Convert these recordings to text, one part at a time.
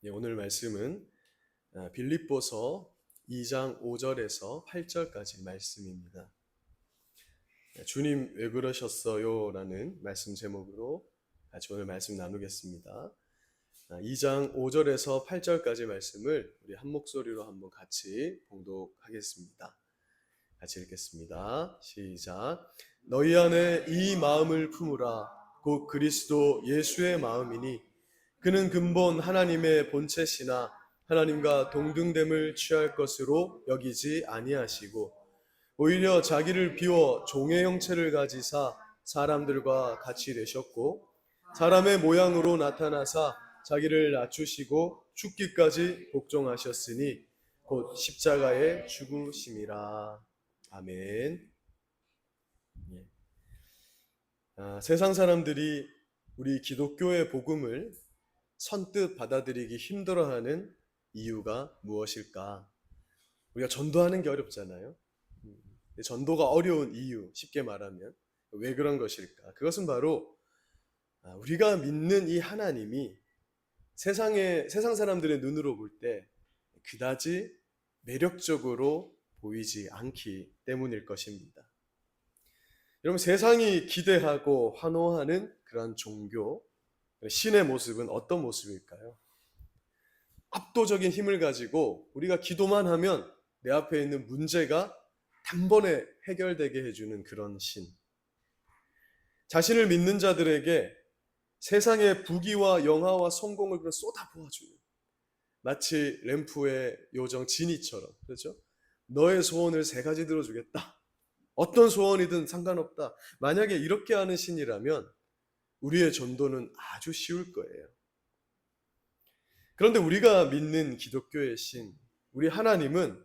오늘 말씀은 빌립보서 2장 5절에서 8절까지 말씀입니다. 주님 왜 그러셨어요? 라는 말씀 제목으로 같이 오늘 말씀 나누겠습니다. 2장 5절에서 8절까지 말씀을 우리 한 목소리로 한번 같이 봉독하겠습니다. 같이 읽겠습니다. 시작. 너희 안에 이 마음을 품으라. 곧 그리스도 예수의 마음이니 그는 근본 하나님의 본체시나 하나님과 동등됨을 취할 것으로 여기지 아니하시고 오히려 자기를 비워 종의 형체를 가지사 사람들과 같이 되셨고 사람의 모양으로 나타나사 자기를 낮추시고 죽기까지 복종하셨으니 곧 십자가에 죽으심이라. 아멘. 세상 사람들이 우리 기독교의 복음을 선뜻 받아들이기 힘들어하는 이유가 무엇일까? 우리가 전도하는 게 어렵잖아요. 전도가 어려운 이유, 쉽게 말하면 왜 그런 것일까? 그것은 바로 우리가 믿는 이 하나님이 세상 사람들의 눈으로 볼 때 그다지 매력적으로 보이지 않기 때문일 것입니다. 여러분, 세상이 기대하고 환호하는 그런 종교, 신의 모습은 어떤 모습일까요? 압도적인 힘을 가지고 우리가 기도만 하면 내 앞에 있는 문제가 단번에 해결되게 해주는 그런 신. 자신을 믿는 자들에게 세상의 부귀와 영화와 성공을 쏟아부어주는, 마치 램프의 요정 지니처럼, 그렇죠? 너의 소원을 3가지 들어주겠다. 어떤 소원이든 상관없다. 만약에 이렇게 하는 신이라면 우리의 전도는 아주 쉬울 거예요. 그런데 우리가 믿는 기독교의 신, 우리 하나님은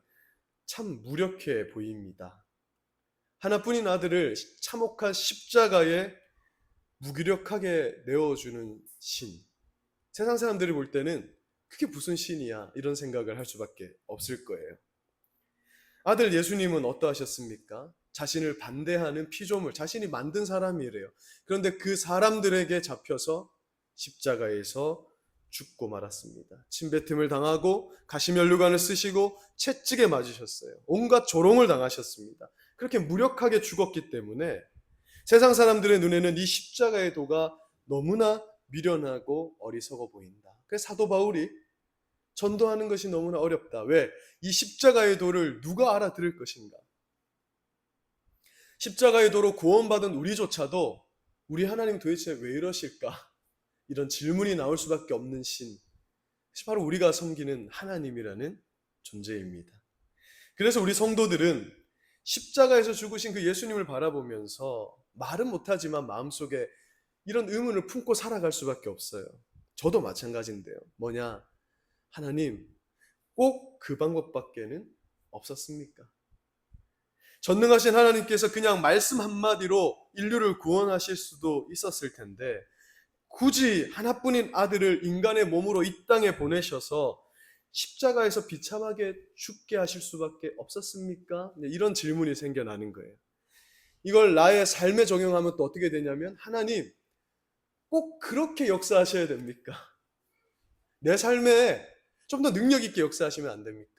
참 무력해 보입니다. 하나뿐인 아들을 참혹한 십자가에 무기력하게 내어주는 신. 세상 사람들이 볼 때는 그게 무슨 신이야? 이런 생각을 할 수밖에 없을 거예요. 아들 예수님은 어떠하셨습니까? 자신을 반대하는 피조물, 자신이 만든 사람이래요. 그런데 그 사람들에게 잡혀서 십자가에서 죽고 말았습니다. 침뱉음을 당하고 가시면류관을 쓰시고 채찍에 맞으셨어요. 온갖 조롱을 당하셨습니다. 그렇게 무력하게 죽었기 때문에 세상 사람들의 눈에는 이 십자가의 도가 너무나 미련하고 어리석어 보인다. 그래서 사도 바울이 전도하는 것이 너무나 어렵다. 왜? 이 십자가의 도를 누가 알아들을 것인가? 십자가의 도로 구원받은 우리조차도 우리 하나님 도대체 왜 이러실까? 이런 질문이 나올 수밖에 없는 신. 바로 우리가 섬기는 하나님이라는 존재입니다. 그래서 우리 성도들은 십자가에서 죽으신 그 예수님을 바라보면서 말은 못하지만 마음속에 이런 의문을 품고 살아갈 수밖에 없어요. 저도 마찬가지인데요. 뭐냐? 하나님, 꼭 그 방법밖에는 없었습니까? 전능하신 하나님께서 그냥 말씀 한마디로 인류를 구원하실 수도 있었을 텐데 굳이 하나뿐인 아들을 인간의 몸으로 이 땅에 보내셔서 십자가에서 비참하게 죽게 하실 수밖에 없었습니까? 이런 질문이 생겨나는 거예요. 이걸 나의 삶에 적용하면 또 어떻게 되냐면, 하나님, 꼭 그렇게 역사하셔야 됩니까? 내 삶에 좀 더 능력 있게 역사하시면 안 됩니까?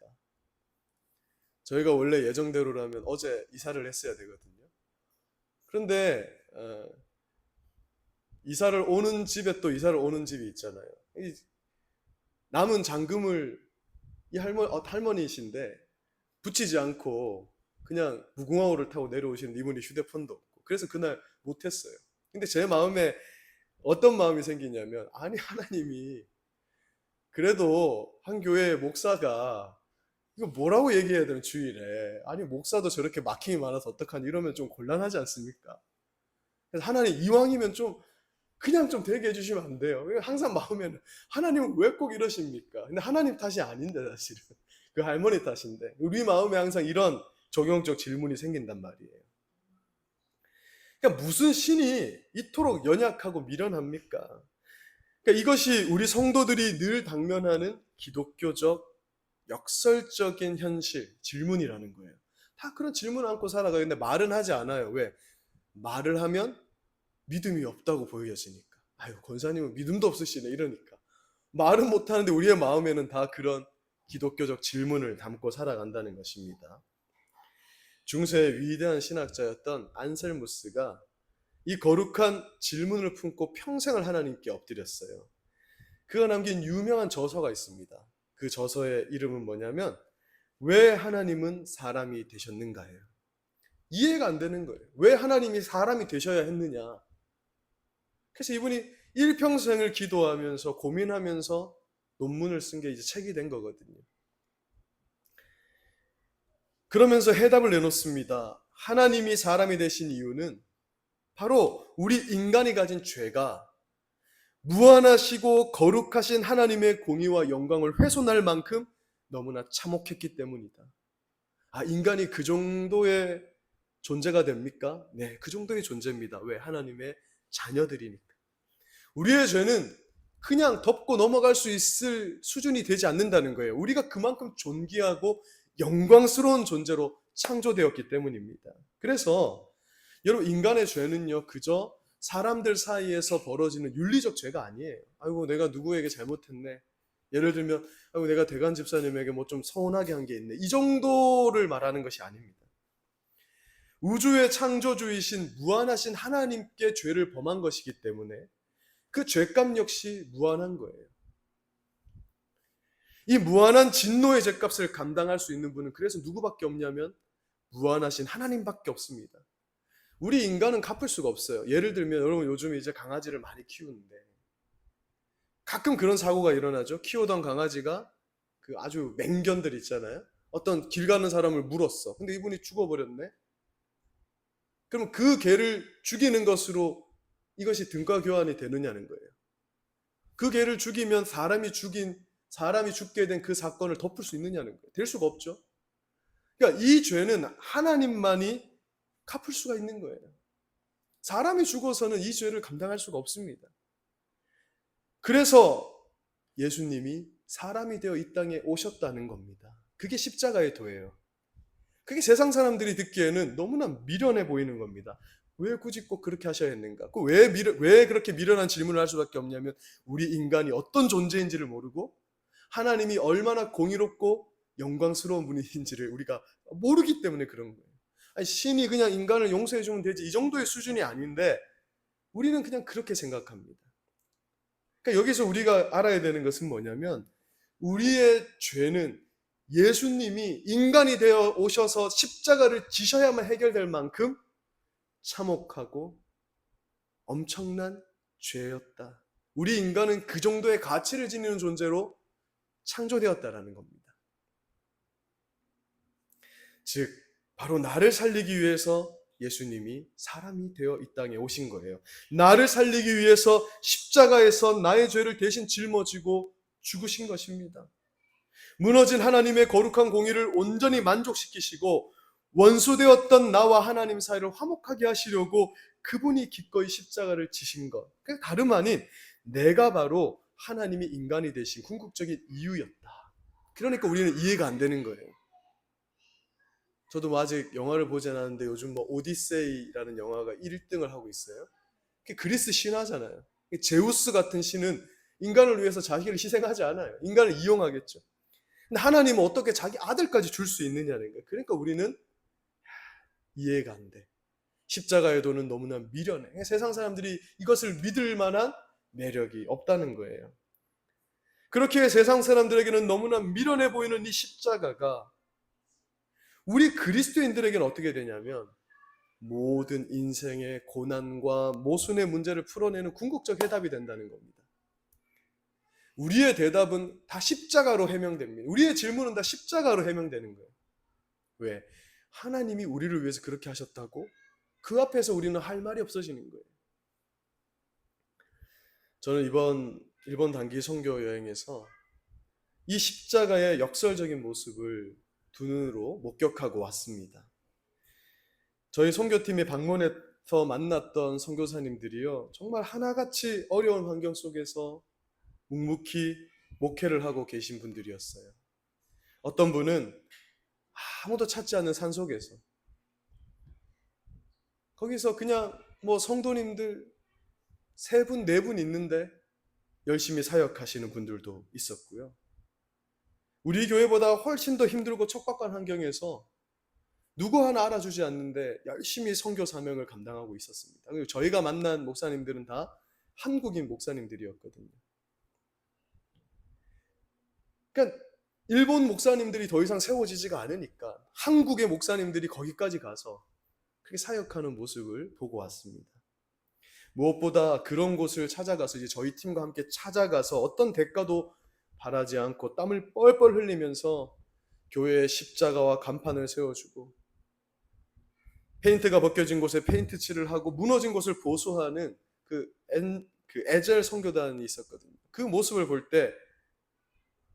저희가 원래 예정대로라면 어제 이사를 했어야 되거든요. 그런데 이사를 오는 집에 또 이사를 오는 집이 있잖아요. 이 남은 잔금을 이 할머니이신데 붙이지 않고 그냥 무궁화호를 타고 내려오시는 이분이 휴대폰도 없고, 그래서 그날 못했어요. 근데 제 마음에 어떤 마음이 생기냐면, 아니 하나님이 그래도 한 교회 목사가 이거 뭐라고 얘기해야 되는 주일에, 아니 목사도 저렇게 막힘이 많아서 어떡하니, 이러면 좀 곤란하지 않습니까? 그래서 하나님 이왕이면 좀 그냥 좀 되게 해주시면 안 돼요? 항상 마음에는 하나님은 왜 꼭 이러십니까? 근데 하나님 탓이 아닌데, 사실은 그 할머니 탓인데, 우리 마음에 항상 이런 적용적 질문이 생긴단 말이에요. 그러니까 무슨 신이 이토록 연약하고 미련합니까? 그러니까 이것이 우리 성도들이 늘 당면하는 기독교적 역설적인 현실, 질문이라는 거예요. 다 그런 질문 안고 살아가요. 근데 말은 하지 않아요. 왜? 말을 하면 믿음이 없다고 보여지니까. 아유, 권사님은 믿음도 없으시네, 이러니까 말은 못하는데 우리의 마음에는 다 그런 기독교적 질문을 담고 살아간다는 것입니다. 중세의 위대한 신학자였던 안셀무스가 이 거룩한 질문을 품고 평생을 하나님께 엎드렸어요. 그가 남긴 유명한 저서가 있습니다. 그 저서의 이름은 뭐냐면 왜 하나님은 사람이 되셨는가예요. 이해가 안 되는 거예요. 왜 하나님이 사람이 되셔야 했느냐. 그래서 이분이 일평생을 기도하면서 고민하면서 논문을 쓴 게 이제 책이 된 거거든요. 그러면서 해답을 내놓습니다. 하나님이 사람이 되신 이유는 바로 우리 인간이 가진 죄가 무한하시고 거룩하신 하나님의 공의와 영광을 훼손할 만큼 너무나 참혹했기 때문이다. 아, 인간이 그 정도의 존재가 됩니까? 네, 그 정도의 존재입니다. 왜? 하나님의 자녀들이니까. 우리의 죄는 그냥 덮고 넘어갈 수 있을 수준이 되지 않는다는 거예요. 우리가 그만큼 존귀하고 영광스러운 존재로 창조되었기 때문입니다. 그래서 여러분, 인간의 죄는요, 그저 사람들 사이에서 벌어지는 윤리적 죄가 아니에요. 아이고, 내가 누구에게 잘못했네. 예를 들면, 아이고, 내가 대간 집사님에게 뭐 좀 서운하게 한 게 있네. 이 정도를 말하는 것이 아닙니다. 우주의 창조주이신 무한하신 하나님께 죄를 범한 것이기 때문에 그 죄값 역시 무한한 거예요. 이 무한한 진노의 죄값을 감당할 수 있는 분은 그래서 누구밖에 없냐면 무한하신 하나님밖에 없습니다. 우리 인간은 갚을 수가 없어요. 예를 들면 여러분 요즘에 이제 강아지를 많이 키우는데 가끔 그런 사고가 일어나죠. 키우던 강아지가 그 아주 맹견들 있잖아요. 어떤 길 가는 사람을 물었어. 근데 이분이 죽어버렸네. 그럼 그 개를 죽이는 것으로 이것이 등가 교환이 되느냐는 거예요. 그 개를 죽이면 사람이 죽게 된 그 사건을 덮을 수 있느냐는 거예요. 될 수가 없죠. 그러니까 이 죄는 하나님만이 갚을 수가 있는 거예요. 사람이 죽어서는 이 죄를 감당할 수가 없습니다. 그래서 예수님이 사람이 되어 이 땅에 오셨다는 겁니다. 그게 십자가의 도예요. 그게 세상 사람들이 듣기에는 너무나 미련해 보이는 겁니다. 왜 굳이 꼭 그렇게 하셔야 했는가? 왜 그렇게 미련한 질문을 할 수밖에 없냐면 우리 인간이 어떤 존재인지를 모르고 하나님이 얼마나 공의롭고 영광스러운 분인지를 우리가 모르기 때문에 그런 거예요. 아니, 신이 그냥 인간을 용서해 주면 되지 이 정도의 수준이 아닌데 우리는 그냥 그렇게 생각합니다. 그러니까 여기서 우리가 알아야 되는 것은 뭐냐면 우리의 죄는 예수님이 인간이 되어 오셔서 십자가를 지셔야만 해결될 만큼 참혹하고 엄청난 죄였다. 우리 인간은 그 정도의 가치를 지니는 존재로 창조되었다라는 겁니다. 즉 바로 나를 살리기 위해서 예수님이 사람이 되어 이 땅에 오신 거예요. 나를 살리기 위해서 십자가에서 나의 죄를 대신 짊어지고 죽으신 것입니다. 무너진 하나님의 거룩한 공의를 온전히 만족시키시고 원수되었던 나와 하나님 사이를 화목하게 하시려고 그분이 기꺼이 십자가를 지신 것. 그러니까 다름 아닌 내가 바로 하나님이 인간이 되신 궁극적인 이유였다. 그러니까 우리는 이해가 안 되는 거예요. 저도 뭐 아직 영화를 보지 않았는데 요즘 뭐 오디세이라는 영화가 1등을 하고 있어요. 그게 그리스 신화잖아요. 제우스 같은 신은 인간을 위해서 자기를 희생하지 않아요. 인간을 이용하겠죠. 근데 하나님은 어떻게 자기 아들까지 줄 수 있느냐는 거예요. 그러니까 우리는 이해가 안 돼. 십자가의 도는 너무나 미련해. 세상 사람들이 이것을 믿을 만한 매력이 없다는 거예요. 그렇게 세상 사람들에게는 너무나 미련해 보이는 이 십자가가 우리 그리스도인들에게는 어떻게 되냐면 모든 인생의 고난과 모순의 문제를 풀어내는 궁극적 해답이 된다는 겁니다. 우리의 대답은 다 십자가로 해명됩니다. 우리의 질문은 다 십자가로 해명되는 거예요. 왜? 하나님이 우리를 위해서 그렇게 하셨다고? 그 앞에서 우리는 할 말이 없어지는 거예요. 저는 이번 일본 단기 선교 여행에서 이 십자가의 역설적인 모습을 두 눈으로 목격하고 왔습니다. 저희 선교팀이 방문해서 만났던 선교사님들이요, 정말 하나같이 어려운 환경 속에서 묵묵히 목회를 하고 계신 분들이었어요. 어떤 분은 아무도 찾지 않는 산속에서 거기서 그냥 뭐 성도님들 3분, 4분 있는데 열심히 사역하시는 분들도 있었고요. 우리 교회보다 훨씬 더 힘들고 척박한 환경에서 누구 하나 알아주지 않는데 열심히 선교 사명을 감당하고 있었습니다. 그리고 저희가 만난 목사님들은 다 한국인 목사님들이었거든요. 그러니까 일본 목사님들이 더 이상 세워지지가 않으니까 한국의 목사님들이 거기까지 가서 그렇게 사역하는 모습을 보고 왔습니다. 무엇보다 그런 곳을 찾아가서 이제 저희 팀과 함께 찾아가서 어떤 대가도 바라지 않고 땀을 뻘뻘 흘리면서 교회의 십자가와 간판을 세워주고 페인트가 벗겨진 곳에 페인트 칠을 하고 무너진 곳을 보수하는 그 에젤 선교단이 있었거든요. 그 모습을 볼 때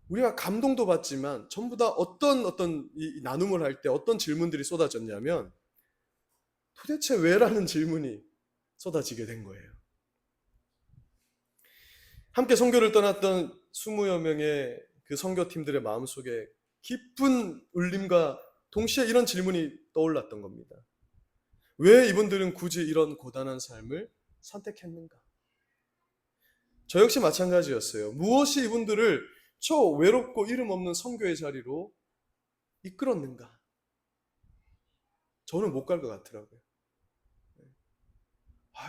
우리가 감동도 받지만 전부 다 어떤 이 나눔을 할 때 어떤 질문들이 쏟아졌냐면 도대체 왜라는 질문이 쏟아지게 된 거예요. 함께 선교를 떠났던 20여 명의 그 선교팀들의 마음속에 깊은 울림과 동시에 이런 질문이 떠올랐던 겁니다. 왜 이분들은 굳이 이런 고단한 삶을 선택했는가? 저 역시 마찬가지였어요. 무엇이 이분들을 저 외롭고 이름 없는 선교의 자리로 이끌었는가? 저는 못 갈 것 같더라고요.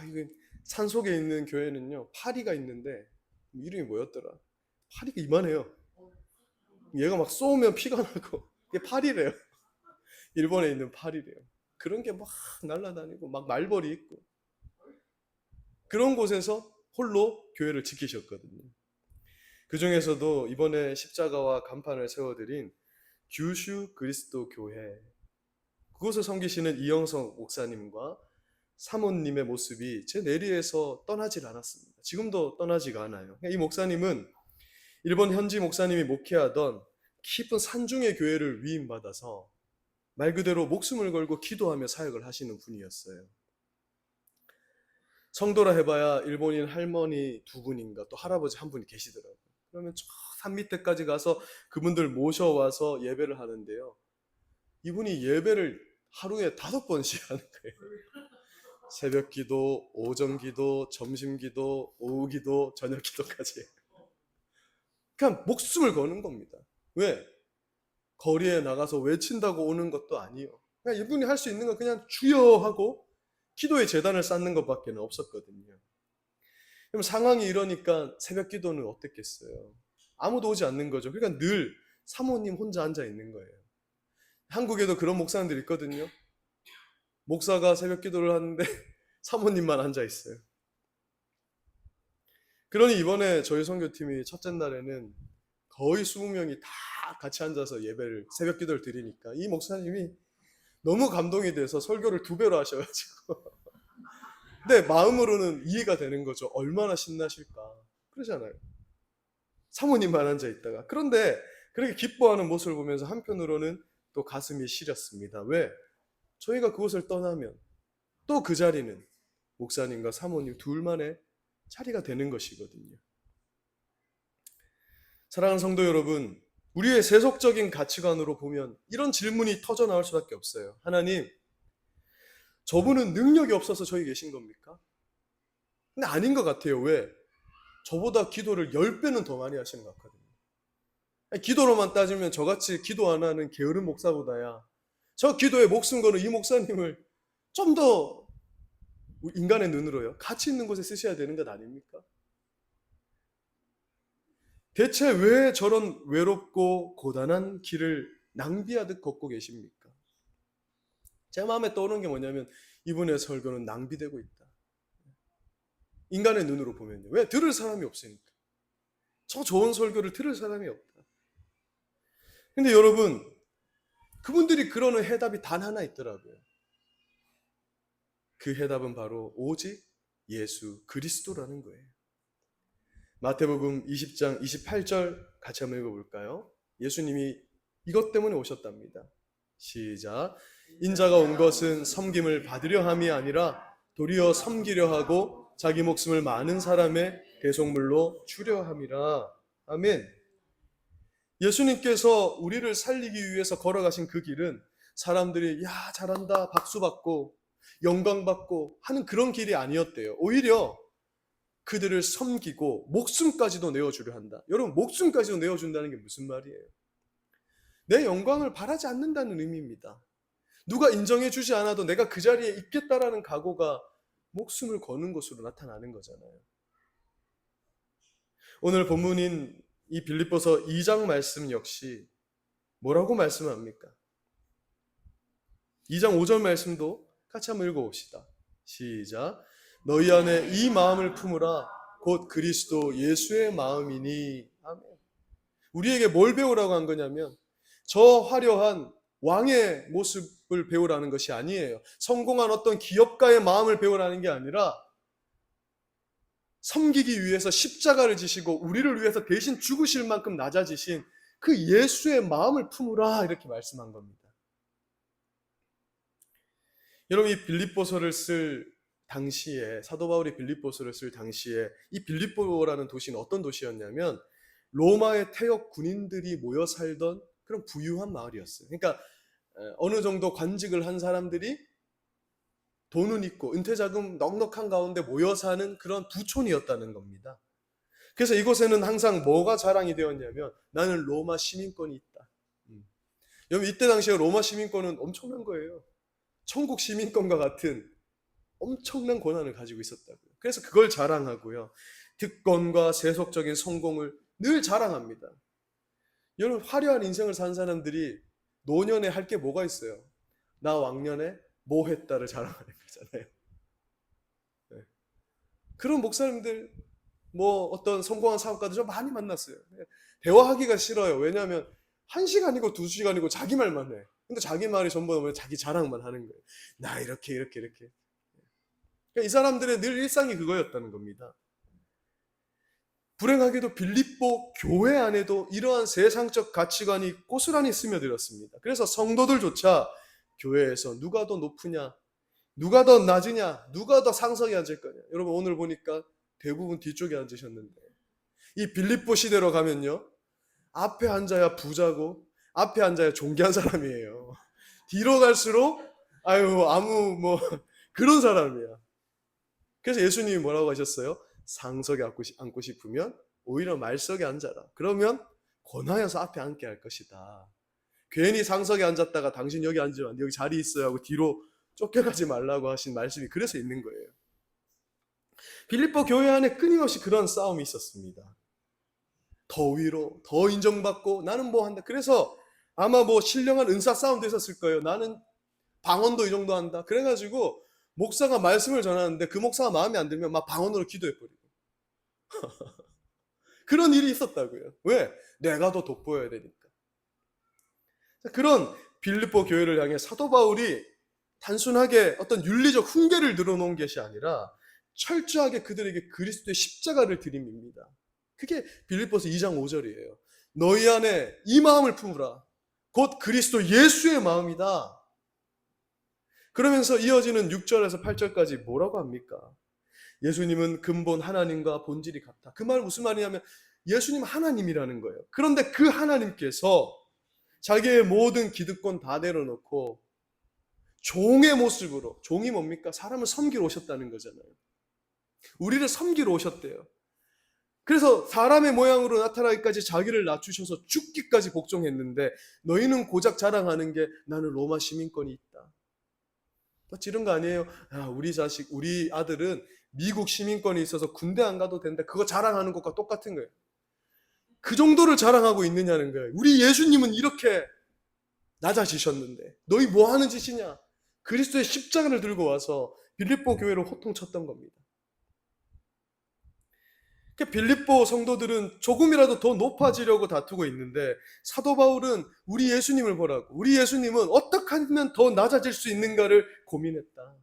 이게 산속에 있는 교회는요, 파리가 있는데 이름이 뭐였더라? 파리가 이만해요. 얘가 막 쏘면 피가 나고 이게 파리래요. 일본에 있는 파리래요. 그런 게 막 날아다니고 막 말벌이 있고 그런 곳에서 홀로 교회를 지키셨거든요. 그 중에서도 이번에 십자가와 간판을 세워드린 규슈 그리스도 교회, 그곳을 섬기시는 이영석 목사님과 사모님의 모습이 제 내리에서 떠나질 않았습니다. 지금도 떠나지가 않아요. 이 목사님은 일본 현지 목사님이 목회하던 깊은 산중의 교회를 위임받아서 말 그대로 목숨을 걸고 기도하며 사역을 하시는 분이었어요. 성도라 해봐야 일본인 할머니 2분인가 또 할아버지 1분이 계시더라고요. 그러면 저 산 밑에까지 가서 그분들 모셔와서 예배를 하는데요. 이분이 예배를 하루에 5번씩 하는 거예요. 새벽 기도, 오전 기도, 점심 기도, 오후 기도, 저녁 기도까지. 그냥 목숨을 거는 겁니다. 왜? 거리에 나가서 외친다고 오는 것도 아니에요. 그냥 이분이 할 수 있는 건 그냥 주여 하고 기도의 제단을 쌓는 것밖에 없었거든요. 그럼 상황이 이러니까 새벽 기도는 어땠겠어요? 아무도 오지 않는 거죠. 그러니까 늘 사모님 혼자 앉아 있는 거예요. 한국에도 그런 목사님들 있거든요. 목사가 새벽 기도를 하는데 사모님만 앉아 있어요. 그러니 이번에 저희 선교팀이 첫째 날에는 거의 20명이 다 같이 앉아서 예배를, 새벽 기도를 드리니까 이 목사님이 너무 감동이 돼서 설교를 2배로 하셔가지고 근데 마음으로는 이해가 되는 거죠. 얼마나 신나실까. 그러잖아요. 사모님만 앉아 있다가. 그런데 그렇게 기뻐하는 모습을 보면서 한편으로는 또 가슴이 시렸습니다. 왜? 저희가 그곳을 떠나면 또 그 자리는 목사님과 사모님 둘만의 자리가 되는 것이거든요. 사랑하는 성도 여러분, 우리의 세속적인 가치관으로 보면 이런 질문이 터져 나올 수밖에 없어요. 하나님, 저분은 능력이 없어서 저기 계신 겁니까? 근데 아닌 것 같아요. 왜? 저보다 기도를 10배는 더 많이 하시는 것 같거든요. 기도로만 따지면 저같이 기도 안 하는 게으른 목사보다야 저 기도에 목숨 거는 이 목사님을 좀 더 인간의 눈으로요, 가치 있는 곳에 쓰셔야 되는 것 아닙니까? 대체 왜 저런 외롭고 고단한 길을 낭비하듯 걷고 계십니까? 제 마음에 떠오르는 게 뭐냐면 이분의 설교는 낭비되고 있다. 인간의 눈으로 보면요. 왜? 들을 사람이 없으니까. 저 좋은 설교를 들을 사람이 없다. 근데 여러분, 그분들이 그러는 해답이 단 하나 있더라고요. 그 해답은 바로 오직 예수 그리스도라는 거예요. 마태복음 20장 28절 같이 한번 읽어볼까요? 예수님이 이것 때문에 오셨답니다. 시작. 인자가 온 것은 섬김을 받으려 함이 아니라 도리어 섬기려 하고 자기 목숨을 많은 사람의 대속물로 주려 함이라. 아멘. 예수님께서 우리를 살리기 위해서 걸어가신 그 길은 사람들이 야 잘한다 박수 받고 영광 받고 하는 그런 길이 아니었대요. 오히려 그들을 섬기고 목숨까지도 내어주려 한다. 여러분, 목숨까지도 내어준다는 게 무슨 말이에요? 내 영광을 바라지 않는다는 의미입니다. 누가 인정해 주지 않아도 내가 그 자리에 있겠다라는 각오가 목숨을 거는 것으로 나타나는 거잖아요. 오늘 본문인 이 빌립보서 2장 말씀 역시 뭐라고 말씀합니까? 2장 5절 말씀도 같이 한번 읽어봅시다. 시작. 너희 안에 이 마음을 품으라. 곧 그리스도 예수의 마음이니. 아멘. 우리에게 뭘 배우라고 한 거냐면 저 화려한 왕의 모습을 배우라는 것이 아니에요. 성공한 어떤 기업가의 마음을 배우라는 게 아니라 섬기기 위해서 십자가를 지시고 우리를 위해서 대신 죽으실 만큼 낮아지신 그 예수의 마음을 품으라, 이렇게 말씀한 겁니다. 여러분, 이 빌립보서를 쓸 당시에, 사도 바울이 빌립보서를 쓸 당시에 이 빌립보라는 도시는 어떤 도시였냐면 로마의 태역 군인들이 모여 살던 그런 부유한 마을이었어요. 그러니까 어느 정도 관직을 한 사람들이 돈은 있고 은퇴자금 넉넉한 가운데 모여 사는 그런 부촌이었다는 겁니다. 그래서 이곳에는 항상 뭐가 자랑이 되었냐면 나는 로마 시민권이 있다. 여러분, 이때 당시에 로마 시민권은 엄청난 거예요. 천국 시민권과 같은 엄청난 권한을 가지고 있었다고요. 그래서 그걸 자랑하고요. 특권과 세속적인 성공을 늘 자랑합니다. 여러분, 화려한 인생을 산 사람들이 노년에 할 게 뭐가 있어요? 나 왕년에 뭐 했다를 자랑하는 거잖아요. 네. 그런 목사님들, 뭐 어떤 성공한 사업가들 좀 많이 만났어요. 대화하기가 싫어요. 왜냐하면 1시간이고 2시간이고 자기 말만 해. 근데 자기 말이 전부 다 자기 자랑만 하는 거예요. 나 이렇게. 그러니까 이 사람들의 늘 일상이 그거였다는 겁니다. 불행하게도 빌립보 교회 안에도 이러한 세상적 가치관이 고스란히 스며들었습니다. 그래서 성도들조차 교회에서 누가 더 높으냐, 누가 더 낮으냐, 누가 더 상석에 앉을 거냐. 여러분, 오늘 보니까 대부분 뒤쪽에 앉으셨는데 이 빌립보 시대로 가면요, 앞에 앉아야 부자고 앞에 앉아야 존귀한 사람이에요. 뒤로 갈수록 아무 그런 사람이야. 그래서 예수님이 뭐라고 하셨어요? 상석에 앉고 싶으면 오히려 말석에 앉아라. 그러면 권하여서 앞에 앉게 할 것이다. 괜히 상석에 앉았다가 당신 여기 앉으면 여기 자리 있어요 하고 뒤로 쫓겨가지 말라고 하신 말씀이 그래서 있는 거예요. 빌립보 교회 안에 끊임없이 그런 싸움이 있었습니다. 더 위로, 더 인정받고 나는 뭐 한다. 그래서 아마 신령한 은사 싸움도 있었을 거예요. 나는 방언도 이 정도 한다. 그래가지고 목사가 말씀을 전하는데 그 목사가 마음에 안 들면 막 방언으로 기도해버리고 그런 일이 있었다고요. 왜? 내가 더 돋보여야 되니까. 그런 빌립보 교회를 향해 사도 바울이 단순하게 어떤 윤리적 훈계를 늘어놓은 것이 아니라 철저하게 그들에게 그리스도의 십자가를 들이밉니다. 그게 빌립보서 2장 5절이에요. 너희 안에 이 마음을 품으라. 곧 그리스도 예수의 마음이다. 그러면서 이어지는 6절에서 8절까지 뭐라고 합니까? 예수님은 근본 하나님과 본질이 같다. 그 말은 무슨 말이냐면 예수님 하나님이라는 거예요. 그런데 그 하나님께서 자기의 모든 기득권 다 내려놓고 종의 모습으로, 종이 뭡니까? 사람을 섬기러 오셨다는 거잖아요. 우리를 섬기러 오셨대요. 그래서 사람의 모양으로 나타나기까지 자기를 낮추셔서 죽기까지 복종했는데 너희는 고작 자랑하는 게 나는 로마 시민권이 있다. 마치 이런 거 아니에요? 우리 자식, 우리 아들은 미국 시민권이 있어서 군대 안 가도 된다. 그거 자랑하는 것과 똑같은 거예요. 그 정도를 자랑하고 있느냐는 거예요. 우리 예수님은 이렇게 낮아지셨는데 너희 뭐 하는 짓이냐? 그리스도의 십자가를 들고 와서 빌립보 교회를 호통쳤던 겁니다. 빌립보 성도들은 조금이라도 더 높아지려고 다투고 있는데 사도 바울은 우리 예수님을 보라고, 우리 예수님은 어떻게 하면 더 낮아질 수 있는가를 고민했다.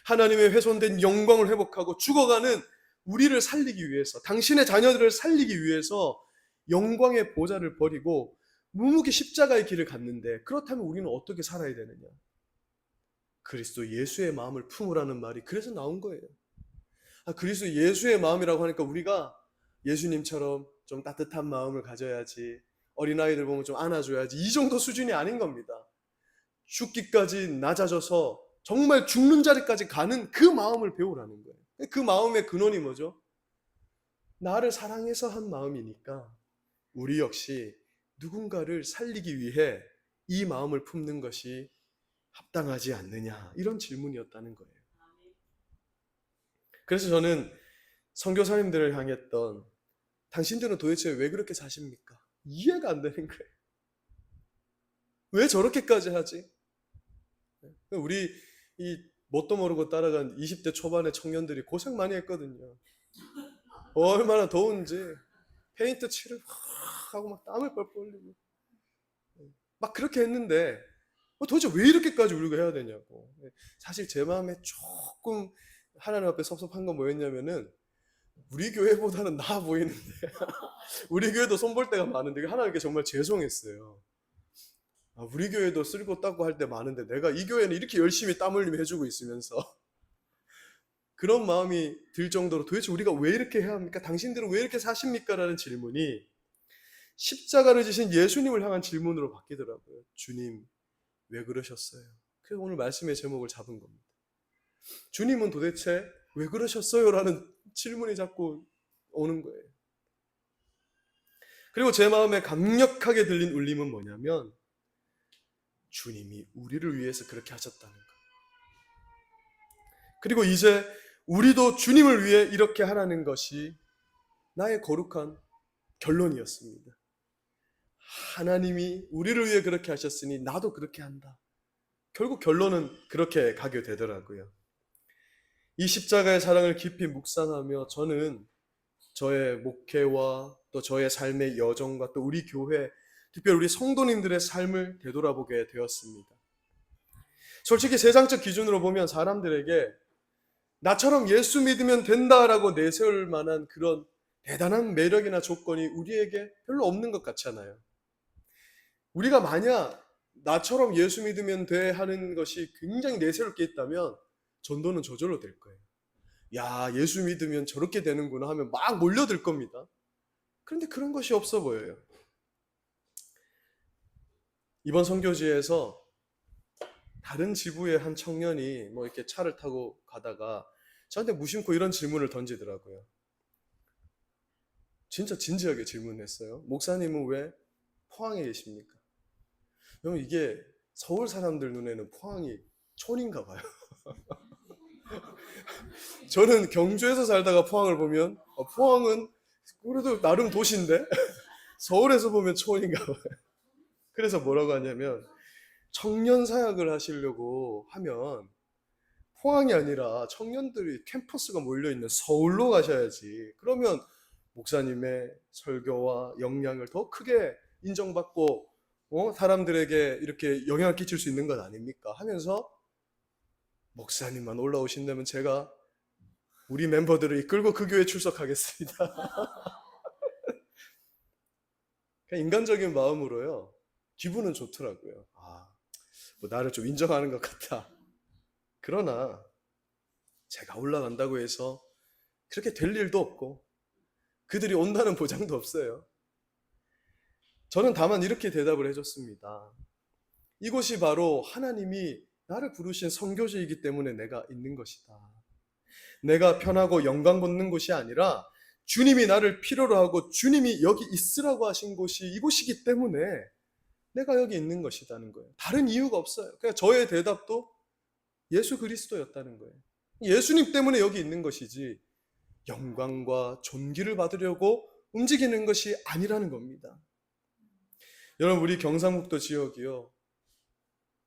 하나님의 훼손된 영광을 회복하고 죽어가는 우리를 살리기 위해서, 당신의 자녀들을 살리기 위해서 영광의 보좌를 버리고 묵묵히 십자가의 길을 갔는데 그렇다면 우리는 어떻게 살아야 되느냐? 그리스도 예수의 마음을 품으라는 말이 그래서 나온 거예요. 그리스도 예수의 마음이라고 하니까 우리가 예수님처럼 좀 따뜻한 마음을 가져야지, 어린아이들 보면 좀 안아줘야지, 이 정도 수준이 아닌 겁니다. 죽기까지 낮아져서 정말 죽는 자리까지 가는 그 마음을 배우라는 거예요. 그 마음의 근원이 뭐죠? 나를 사랑해서 한 마음이니까 우리 역시 누군가를 살리기 위해 이 마음을 품는 것이 합당하지 않느냐, 이런 질문이었다는 거예요. 그래서 저는 선교사님들을 향했던 당신들은 도대체 왜 그렇게 사십니까? 이해가 안 되는 거예요. 왜 저렇게까지 하지? 우리 이 뭣도 모르고 따라간 20대 초반의 청년들이 고생 많이 했거든요. 얼마나 더운지 페인트 칠을 확 하고 막 땀을 뻘뻘 흘리고 막 그렇게 했는데 도대체 왜 이렇게까지 우리가 해야 되냐고. 사실 제 마음에 조금 하나님 앞에 섭섭한 건 뭐였냐면은 우리 교회보다는 나아 보이는데 우리 교회도 손볼 때가 많은데 하나님께 정말 죄송했어요. 우리 교회도 쓸고 닦고 할 때 많은데 내가 이 교회는 이렇게 열심히 땀 흘리며 해주고 있으면서 그런 마음이 들 정도로 도대체 우리가 왜 이렇게 해야 합니까? 당신들은 왜 이렇게 사십니까? 라는 질문이 십자가를 지신 예수님을 향한 질문으로 바뀌더라고요. 주님, 왜 그러셨어요? 그래서 오늘 말씀의 제목을 잡은 겁니다. 주님은 도대체 왜 그러셨어요? 라는 질문이 자꾸 오는 거예요. 그리고 제 마음에 강력하게 들린 울림은 뭐냐면 주님이 우리를 위해서 그렇게 하셨다는 것. 그리고 이제 우리도 주님을 위해 이렇게 하라는 것이 나의 거룩한 결론이었습니다. 하나님이 우리를 위해 그렇게 하셨으니 나도 그렇게 한다. 결국 결론은 그렇게 가게 되더라고요. 이 십자가의 사랑을 깊이 묵상하며 저는 저의 목회와 또 저의 삶의 여정과 또 우리 교회, 특별히 우리 성도님들의 삶을 되돌아보게 되었습니다. 솔직히 세상적 기준으로 보면 사람들에게 나처럼 예수 믿으면 된다라고 내세울 만한 그런 대단한 매력이나 조건이 우리에게 별로 없는 것 같잖아요. 우리가 만약 나처럼 예수 믿으면 돼 하는 것이 굉장히 내세울 게 있다면 전도는 저절로 될 거예요. 야, 예수 믿으면 저렇게 되는구나 하면 막 몰려들 겁니다. 그런데 그런 것이 없어 보여요. 이번 선교지에서 다른 지부의 한 청년이 뭐 이렇게 차를 타고 가다가 저한테 무심코 이런 질문을 던지더라고요. 진짜 진지하게 질문했어요. 목사님은 왜 포항에 계십니까? 여러분, 이게 서울 사람들 눈에는 포항이 촌인가 봐요. 저는 경주에서 살다가 포항을 보면 포항은 그래도 나름 도시인데 서울에서 보면 촌인가 봐요. 그래서 뭐라고 하냐면 청년 사역을 하시려고 하면 포항이 아니라 청년들이 캠퍼스가 몰려있는 서울로 가셔야지. 그러면 목사님의 설교와 역량을 더 크게 인정받고 사람들에게 이렇게 영향을 끼칠 수 있는 것 아닙니까? 하면서 목사님만 올라오신다면 제가 우리 멤버들을 이끌고 그 교회에 출석하겠습니다. 그냥 인간적인 마음으로요. 기분은 좋더라고요. 뭐 나를 좀 인정하는 것 같다. 그러나 제가 올라간다고 해서 그렇게 될 일도 없고 그들이 온다는 보장도 없어요. 저는 다만 이렇게 대답을 해줬습니다. 이곳이 바로 하나님이 나를 부르신 선교지이기 때문에 내가 있는 것이다. 내가 편하고 영광 받는 곳이 아니라 주님이 나를 필요로 하고 주님이 여기 있으라고 하신 곳이 이곳이기 때문에 내가 여기 있는 것이라는 거예요. 다른 이유가 없어요. 그러니까 저의 대답도 예수 그리스도였다는 거예요. 예수님 때문에 여기 있는 것이지 영광과 존귀를 받으려고 움직이는 것이 아니라는 겁니다. 여러분, 우리 경상북도 지역이요.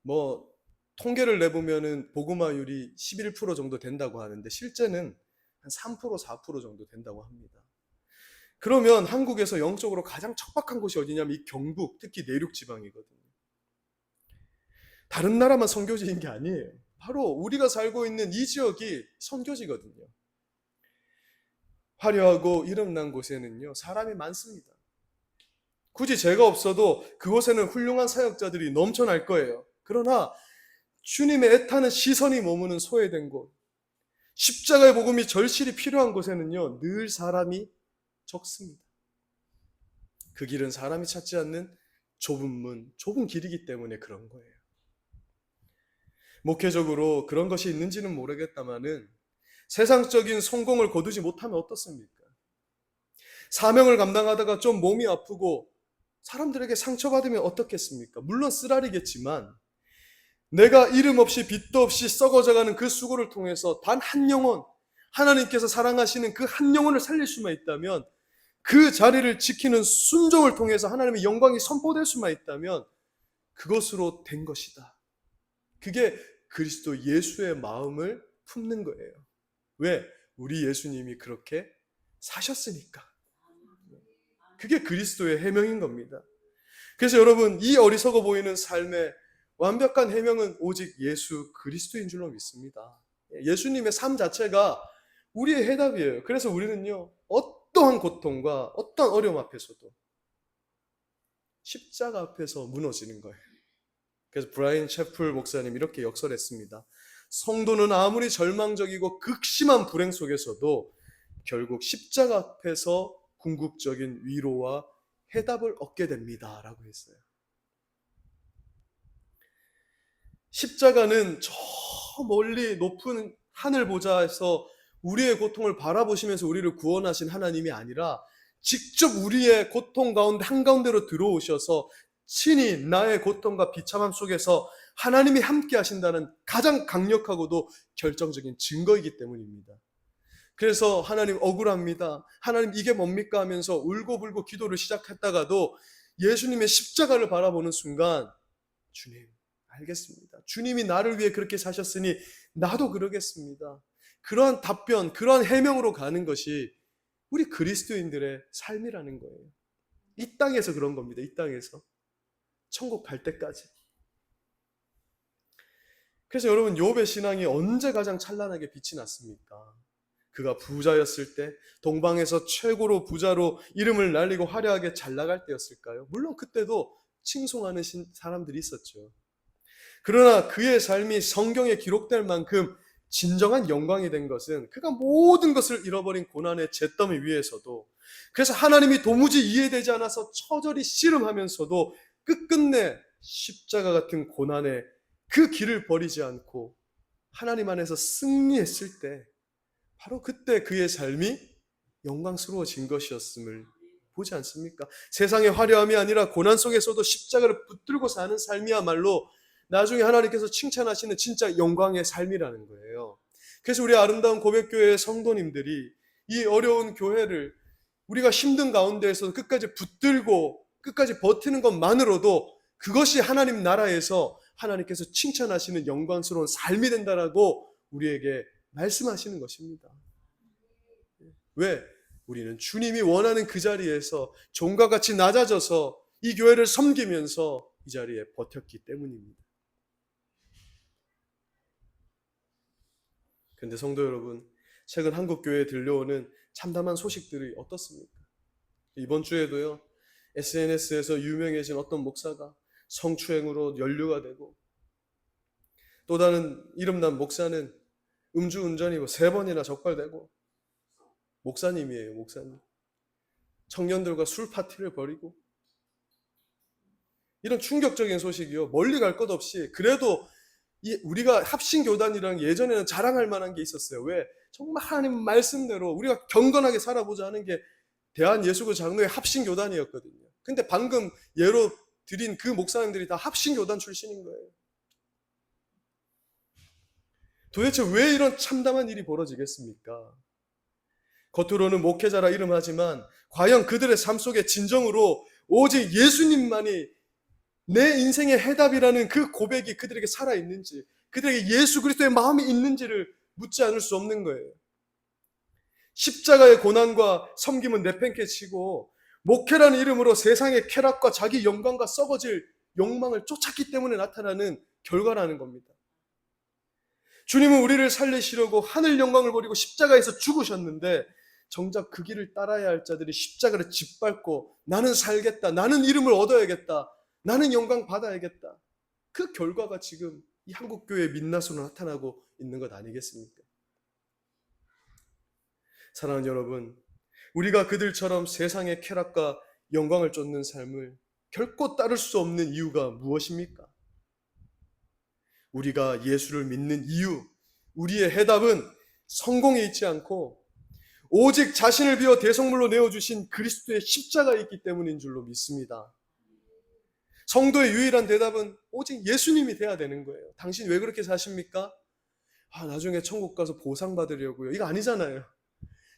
뭐 통계를 내보면은 복음화율이 11% 정도 된다고 하는데 실제는 한 3%, 4% 정도 된다고 합니다. 그러면 한국에서 영적으로 가장 척박한 곳이 어디냐면 이 경북, 특히 내륙 지방이거든요. 다른 나라만 선교지인 게 아니에요. 바로 우리가 살고 있는 이 지역이 선교지거든요. 화려하고 이름난 곳에는요, 사람이 많습니다. 굳이 제가 없어도 그곳에는 훌륭한 사역자들이 넘쳐날 거예요. 그러나 주님의 애타는 시선이 머무는 소외된 곳, 십자가의 복음이 절실히 필요한 곳에는요, 늘 사람이 적습니다. 그 길은 사람이 찾지 않는 좁은 문, 좁은 길이기 때문에 그런 거예요. 목회적으로 그런 것이 있는지는 모르겠다마는 세상적인 성공을 거두지 못하면 어떻습니까? 사명을 감당하다가 좀 몸이 아프고 사람들에게 상처받으면 어떻겠습니까? 물론 쓰라리겠지만 내가 이름 없이 빛도 없이 썩어져가는 그 수고를 통해서 단 한 영혼, 하나님께서 사랑하시는 그 한 영혼을 살릴 수만 있다면, 그 자리를 지키는 순종을 통해서 하나님의 영광이 선포될 수만 있다면 그것으로 된 것이다. 그게 그리스도 예수의 마음을 품는 거예요. 왜? 우리 예수님이 그렇게 사셨으니까. 그게 그리스도의 해명인 겁니다. 그래서 여러분, 이 어리석어 보이는 삶의 완벽한 해명은 오직 예수 그리스도인 줄로 믿습니다. 예수님의 삶 자체가 우리의 해답이에요. 그래서 우리는요, 어떠한 고통과 어떤 어려움 앞에서도 십자가 앞에서 무너지는 거예요. 그래서 브라이언 채플 목사님 이렇게 역설했습니다. 성도는 아무리 절망적이고 극심한 불행 속에서도 결국 십자가 앞에서 궁극적인 위로와 해답을 얻게 됩니다 라고 했어요. 십자가는 저 멀리 높은 하늘 보좌에서 우리의 고통을 바라보시면서 우리를 구원하신 하나님이 아니라 직접 우리의 고통 가운데 한가운데로 들어오셔서 친히 나의 고통과 비참함 속에서 하나님이 함께 하신다는 가장 강력하고도 결정적인 증거이기 때문입니다. 그래서 하나님 억울합니다, 하나님 이게 뭡니까 하면서 울고불고 기도를 시작했다가도 예수님의 십자가를 바라보는 순간, 주님 알겠습니다, 주님이 나를 위해 그렇게 사셨으니 나도 그러겠습니다, 그러한 답변, 그러한 해명으로 가는 것이 우리 그리스도인들의 삶이라는 거예요. 이 땅에서 그런 겁니다. 이 땅에서 천국 갈 때까지. 그래서 여러분, 욥의 신앙이 언제 가장 찬란하게 빛이 났습니까? 그가 부자였을 때, 동방에서 최고로 부자로 이름을 날리고 화려하게 잘 나갈 때였을까요? 물론 그때도 칭송하는 사람들이 있었죠. 그러나 그의 삶이 성경에 기록될 만큼 진정한 영광이 된 것은 그가 모든 것을 잃어버린 고난의 잿더미 위에서도, 그래서 하나님이 도무지 이해되지 않아서 처절히 씨름하면서도 끝끝내 십자가 같은 고난의 그 길을 버리지 않고 하나님 안에서 승리했을 때, 바로 그때 그의 삶이 영광스러워진 것이었음을 보지 않습니까? 세상의 화려함이 아니라 고난 속에서도 십자가를 붙들고 사는 삶이야말로 나중에 하나님께서 칭찬하시는 진짜 영광의 삶이라는 거예요. 그래서 우리 아름다운 고백교회의 성도님들이 이 어려운 교회를 우리가 힘든 가운데에서 끝까지 붙들고 끝까지 버티는 것만으로도 그것이 하나님 나라에서 하나님께서 칭찬하시는 영광스러운 삶이 된다라고 우리에게 말씀하시는 것입니다. 왜? 우리는 주님이 원하는 그 자리에서 종과 같이 낮아져서 이 교회를 섬기면서 이 자리에 버텼기 때문입니다. 그런데 성도 여러분, 최근 한국 교회에 들려오는 참담한 소식들이 어떻습니까? 이번 주에도요, SNS에서 유명해진 어떤 목사가 성추행으로 연루가 되고, 또 다른 이름난 목사는 음주운전이고 3번이나 적발되고, 목사님이에요, 목사님. 청년들과 술 파티를 벌이고, 이런 충격적인 소식이요, 멀리 갈 것 없이, 그래도 우리가 합신교단이랑 예전에는 자랑할 만한 게 있었어요. 왜? 정말 하나님 말씀대로 우리가 경건하게 살아보자 하는 게 대한예수교 장로의 합신교단이었거든요. 근데 방금 예로 드린 그 목사님들이 다 합신교단 출신인 거예요. 도대체 왜 이런 참담한 일이 벌어지겠습니까? 겉으로는 목회자라 이름하지만 과연 그들의 삶 속에 진정으로 오직 예수님만이 내 인생의 해답이라는 그 고백이 그들에게 살아있는지, 그들에게 예수 그리스도의 마음이 있는지를 묻지 않을 수 없는 거예요. 십자가의 고난과 섬김은 내팽개 치고 목회라는 이름으로 세상의 쾌락과 자기 영광과 썩어질 욕망을 쫓았기 때문에 나타나는 결과라는 겁니다. 주님은 우리를 살리시려고 하늘 영광을 버리고 십자가에서 죽으셨는데, 정작 그 길을 따라야 할 자들이 십자가를 짓밟고 나는 살겠다, 나는 이름을 얻어야겠다, 나는 영광 받아야겠다, 그 결과가 지금 이 한국교회의 민낯으로 나타나고 있는 것 아니겠습니까? 사랑하는 여러분, 우리가 그들처럼 세상의 쾌락과 영광을 쫓는 삶을 결코 따를 수 없는 이유가 무엇입니까? 우리가 예수를 믿는 이유, 우리의 해답은 성공에 있지 않고 오직 자신을 비워 대성물로 내어주신 그리스도의 십자가에 있기 때문인 줄로 믿습니다. 성도의 유일한 대답은 오직 예수님이 돼야 되는 거예요. 당신 왜 그렇게 사십니까? 나중에 천국 가서 보상받으려고요. 이거 아니잖아요.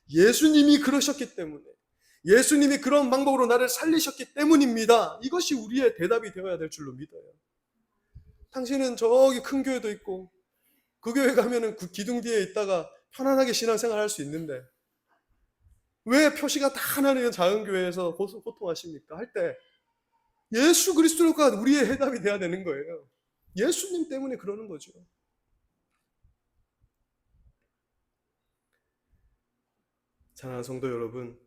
예수님이 그러셨기 때문에, 예수님이 그런 방법으로 나를 살리셨기 때문입니다. 이것이 우리의 대답이 되어야 될 줄로 믿어요. 당신은 저기 큰 교회도 있고 그 교회 가면은 그 기둥 뒤에 있다가 편안하게 신앙생활 할 수 있는데 왜 표시가 다 나는 작은 교회에서 고통하십니까? 할 때 예수 그리스도가 우리의 해답이 돼야 되는 거예요. 예수님 때문에 그러는 거죠. 사랑하는 성도 여러분,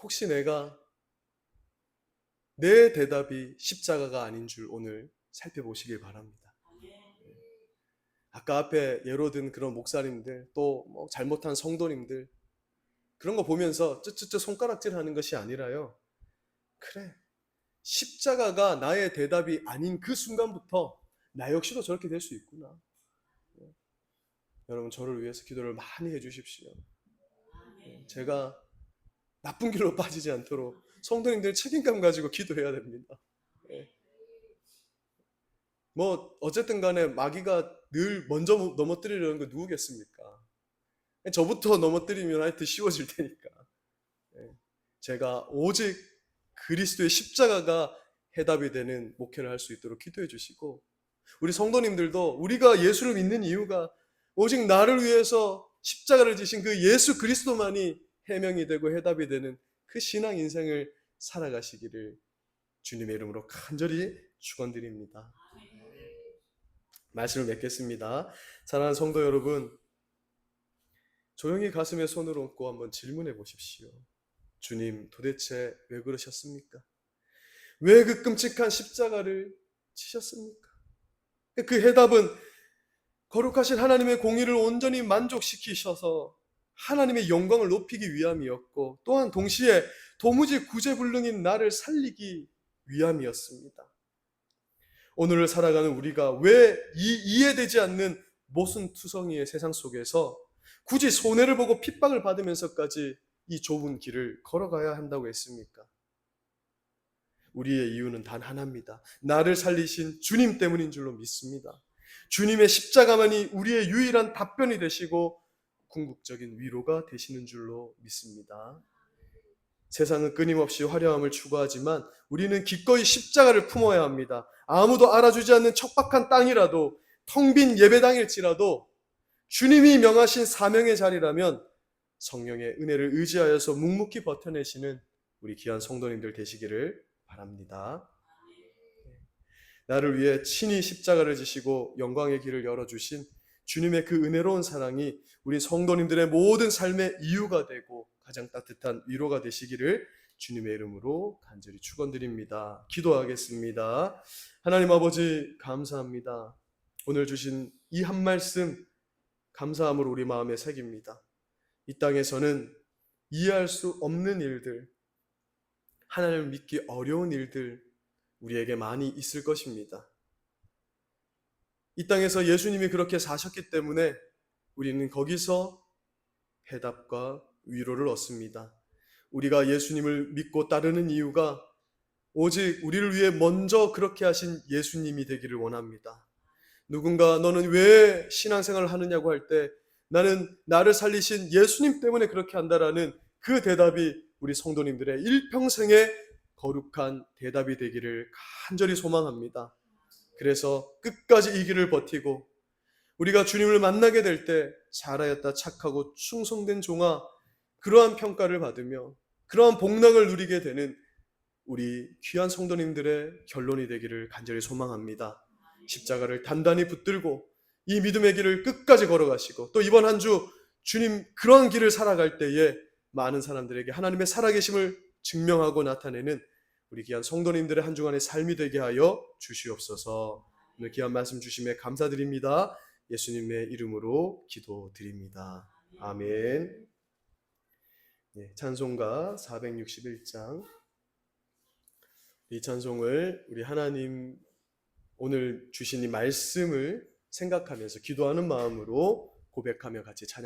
혹시 내 대답이 십자가가 아닌 줄 오늘 살펴보시길 바랍니다. 아까 앞에 예로 든 그런 목사님들, 또 뭐 잘못한 성도님들, 그런 거 보면서 쯧쯧쯧 손가락질 하는 것이 아니라요. 그래, 십자가가 나의 대답이 아닌 그 순간부터 나 역시도 저렇게 될 수 있구나. 여러분, 저를 위해서 기도를 많이 해주십시오. 제가 나쁜 길로 빠지지 않도록 성도님들 책임감 가지고 기도해야 됩니다. 뭐 어쨌든 간에 마귀가 늘 먼저 넘어뜨리려는 거 누구겠습니까? 저부터 넘어뜨리면 하여튼 쉬워질 테니까. 제가 오직 그리스도의 십자가가 해답이 되는 목회를 할 수 있도록 기도해 주시고, 우리 성도님들도 우리가 예수를 믿는 이유가 오직 나를 위해서 십자가를 지신 그 예수 그리스도만이 해명이 되고 해답이 되는 그 신앙 인생을 살아가시기를 주님의 이름으로 간절히 축원드립니다. 말씀을 맺겠습니다. 사랑하는 성도 여러분, 조용히 가슴에 손을 얹고 한번 질문해 보십시오. 주님, 도대체 왜 그러셨습니까? 왜 그 끔찍한 십자가를 치셨습니까? 그 해답은 거룩하신 하나님의 공의를 온전히 만족시키셔서 하나님의 영광을 높이기 위함이었고, 또한 동시에 도무지 구제불능인 나를 살리기 위함이었습니다. 오늘을 살아가는 우리가 왜 이 이해되지 않는 모순투성이의 세상 속에서 굳이 손해를 보고 핍박을 받으면서까지 이 좁은 길을 걸어가야 한다고 했습니까? 우리의 이유는 단 하나입니다. 나를 살리신 주님 때문인 줄로 믿습니다. 주님의 십자가만이 우리의 유일한 답변이 되시고 궁극적인 위로가 되시는 줄로 믿습니다. 세상은 끊임없이 화려함을 추구하지만 우리는 기꺼이 십자가를 품어야 합니다. 아무도 알아주지 않는 척박한 땅이라도, 텅 빈 예배당일지라도 주님이 명하신 사명의 자리라면 성령의 은혜를 의지하여서 묵묵히 버텨내시는 우리 귀한 성도님들 되시기를 바랍니다. 나를 위해 친히 십자가를 지시고 영광의 길을 열어주신 주님의 그 은혜로운 사랑이 우리 성도님들의 모든 삶의 이유가 되고 가장 따뜻한 위로가 되시기를 주님의 이름으로 간절히 축원드립니다. 기도하겠습니다. 하나님 아버지, 감사합니다. 오늘 주신 이 한 말씀 감사함으로 우리 마음에 새깁니다. 이 땅에서는 이해할 수 없는 일들, 하나님을 믿기 어려운 일들 우리에게 많이 있을 것입니다. 이 땅에서 예수님이 그렇게 사셨기 때문에 우리는 거기서 해답과 위로를 얻습니다. 우리가 예수님을 믿고 따르는 이유가 오직 우리를 위해 먼저 그렇게 하신 예수님이 되기를 원합니다. 누군가 너는 왜 신앙생활을 하느냐고 할 때 나는 나를 살리신 예수님 때문에 그렇게 한다라는 그 대답이 우리 성도님들의 일평생의 거룩한 대답이 되기를 간절히 소망합니다. 그래서 끝까지 이 길을 버티고 우리가 주님을 만나게 될 때 잘하였다 착하고 충성된 종아, 그러한 평가를 받으며 그러한 복락을 누리게 되는 우리 귀한 성도님들의 결론이 되기를 간절히 소망합니다. 십자가를 단단히 붙들고 이 믿음의 길을 끝까지 걸어가시고 또 이번 한 주 주님 그런 길을 살아갈 때에 많은 사람들에게 하나님의 살아계심을 증명하고 나타내는 우리 귀한 성도님들의 한 주간의 삶이 되게 하여 주시옵소서. 오늘 귀한 말씀 주심에 감사드립니다. 예수님의 이름으로 기도드립니다. 아멘. 찬송가 461장, 이 찬송을 우리 하나님 오늘 주신 이 말씀을 생각하면서 기도하는 마음으로 고백하며 같이 찬양